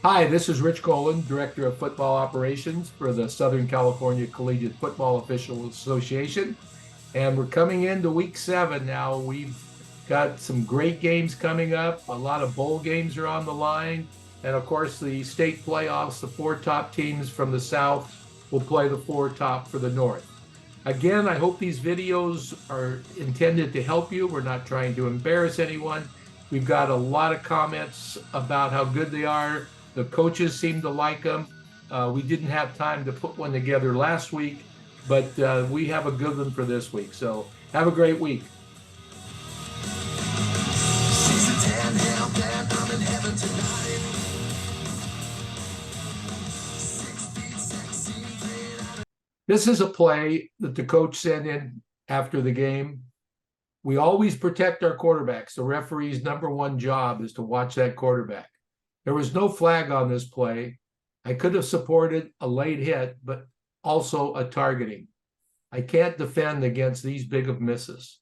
Hi, this is Rich Colin, Director of Football Operations for the Southern California Collegiate Football Officials Association. And we're coming into week 7 now. We've got some great games coming up. A lot of bowl games are on the line. And of course, the state playoffs, the 4 top teams from the South will play the 4 top for the North. Again, I hope these videos are intended to help you. We're not trying to embarrass anyone. We've got a lot of comments about how good they are. The coaches seem to like them. We didn't have time to put one together last week, but we have a good one for this week. So have a great week. This is a play that the coach sent in after the game. We always protect our quarterbacks. The referee's #1 job is to watch that quarterback. There was no flag on this play. I could have supported a late hit, but also a targeting. I can't defend against these big of misses.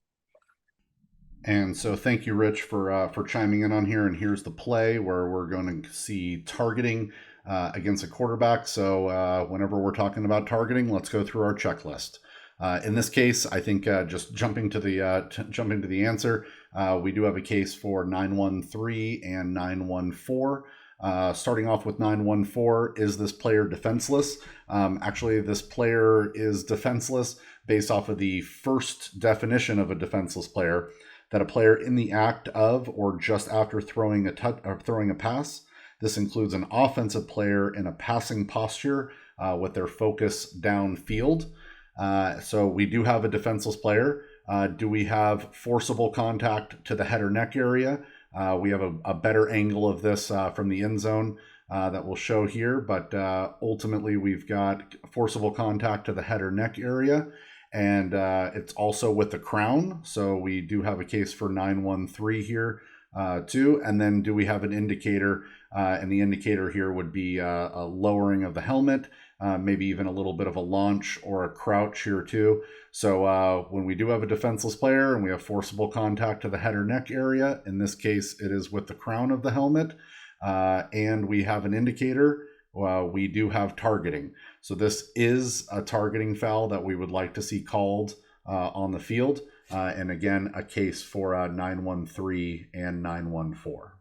And so, thank you, Rich, for chiming in on here. And here's the play where we're going to see targeting against a quarterback. So, whenever we're talking about targeting, let's go through our checklist. In this case, I think just jumping to the answer, we do have a case for 913 and 914. Starting off with 914, is this player defenseless? Actually, this player is defenseless based off of the first definition of a defenseless player, that a player in the act of or just after throwing a pass. This includes an offensive player in a passing posture with their focus downfield. So we do have a defenseless player. Do we have forcible contact to the head or neck area? We have a better angle of this from the end zone that we'll show here, but ultimately we've got forcible contact to the head or neck area, and it's also with the crown. So we do have a case for 913 here too. And then do we have an indicator? And the indicator here would be a lowering of the helmet, maybe even a little bit of a launch or a crouch here too. So when we do have a defenseless player and we have forcible contact to the head or neck area, in this case it is with the crown of the helmet, and we have an indicator, we do have targeting. So this is a targeting foul that we would like to see called on the field. And again, a case for 913 and 914.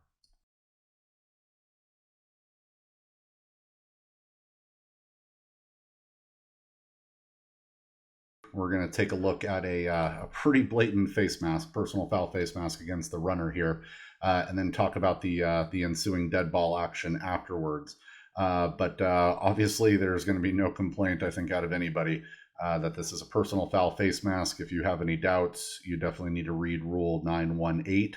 We're going to take a look at a pretty blatant face mask, personal foul face mask against the runner here, and then talk about the ensuing dead ball action afterwards. But obviously, there's going to be no complaint, I think, out of anybody that this is a personal foul face mask. If you have any doubts, you definitely need to read Rule 918.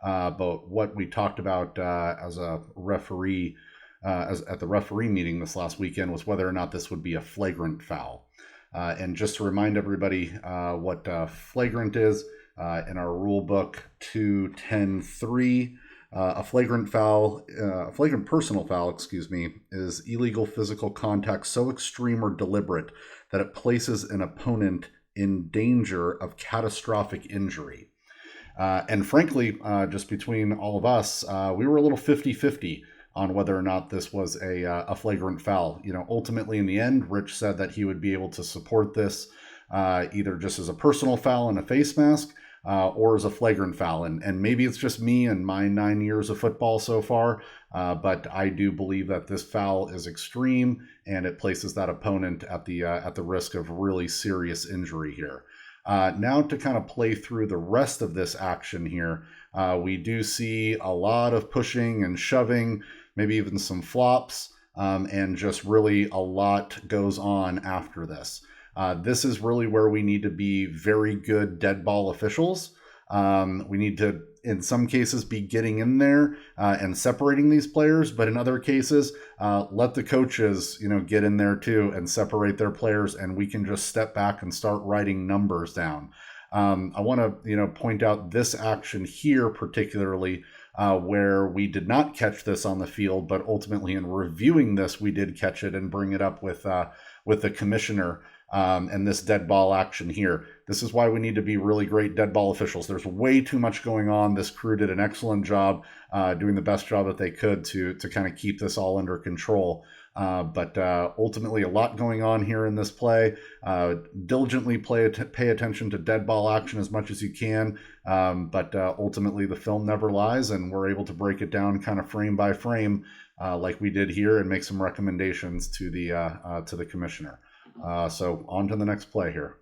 But what we talked about as a referee, at the referee meeting this last weekend, was whether or not this would be a flagrant foul. And just to remind everybody what flagrant is, in our rule book 210.3, a flagrant personal foul, is illegal physical contact so extreme or deliberate that it places an opponent in danger of catastrophic injury. And frankly, just between all of us, we were a little 50-50 on whether or not this was a flagrant foul. Ultimately in the end, Rich said that he would be able to support this either just as a personal foul and a face mask, or as a flagrant foul. And maybe it's just me and my 9 years of football so far, but I do believe that this foul is extreme and it places that opponent at the risk of really serious injury here. Now to kind of play through the rest of this action here, we do see a lot of pushing and shoving, maybe even some flops, and just really a lot goes on after this. This is really where we need to be very good dead ball officials. We need to, in some cases, be getting in there and separating these players, but in other cases, let the coaches, get in there too and separate their players, and we can just step back and start writing numbers down. I want to, point out this action here particularly, where we did not catch this on the field, but ultimately in reviewing this, we did catch it and bring it up with the commissioner. and this dead ball action here. This is why we need to be really great dead ball officials. There's way too much going on. This crew did an excellent job, doing the best job that they could to kind of keep this all under control. But ultimately, a lot going on here in this play. Diligently pay attention to dead ball action as much as you can. But ultimately, the film never lies, and we're able to break it down kind of frame by frame, like we did here, and make some recommendations to the commissioner. So on to the next play here.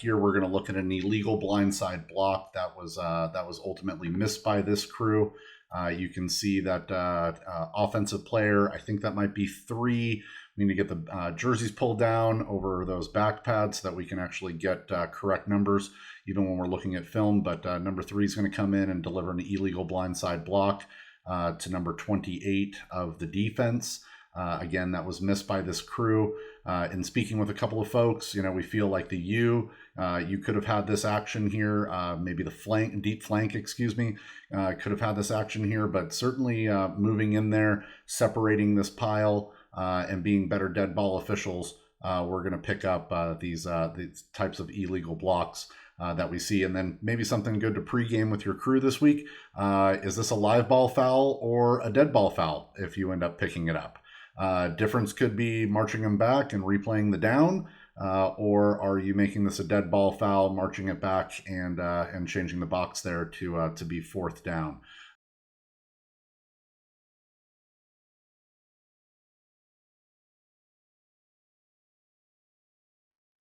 Here we're going to look at an illegal blindside block that was ultimately missed by this crew. You can see that offensive player, I think that might be 3. We need to get the jerseys pulled down over those back pads so that we can actually get correct numbers, even when we're looking at film. But number 3 is going to come in and deliver an illegal blindside block to number 28 of the defense. Again, that was missed by this crew. In speaking with a couple of folks, we feel like you could have had this action here. Maybe the deep flank, could have had this action here, but certainly moving in there, separating this pile, and being better dead ball officials, we're going to pick up these types of illegal blocks that we see. And then maybe something good to pregame with your crew this week. Is this a live ball foul or a dead ball foul if you end up picking it up? Difference could be marching them back and replaying the down, or are you making this a dead ball foul, marching it back and changing the box there to be 4th down?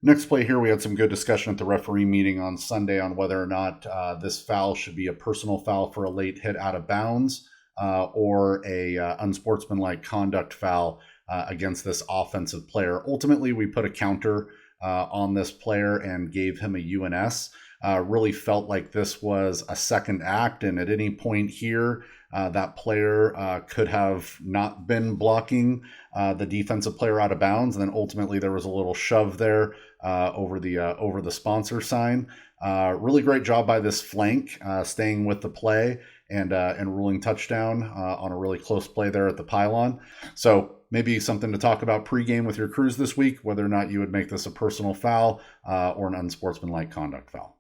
Next play here, we had some good discussion at the referee meeting on Sunday on whether or not this foul should be a personal foul for a late hit out of bounds, or a unsportsmanlike conduct foul against this offensive player. Ultimately, we put a counter on this player and gave him a UNS. Really felt like this was a second act, and at any point here, that player could have not been blocking the defensive player out of bounds, and then ultimately there was a little shove there over the sponsor sign. Really great job by this flank, staying with the play and ruling touchdown on a really close play there at the pylon. So maybe something to talk about pregame with your crews this week, whether or not you would make this a personal foul or an unsportsmanlike conduct foul.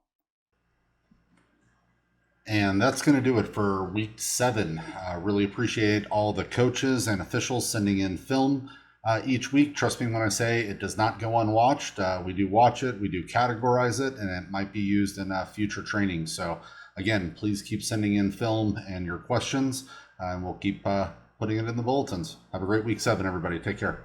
And that's going to do it for week 7. Really appreciate all the coaches and officials sending in film each week. Trust me when I say it does not go unwatched. We do watch it, we do categorize it, and it might be used in future training. So again, please keep sending in film and your questions, and we'll keep putting it in the bulletins. Have a great week 7, everybody. Take care.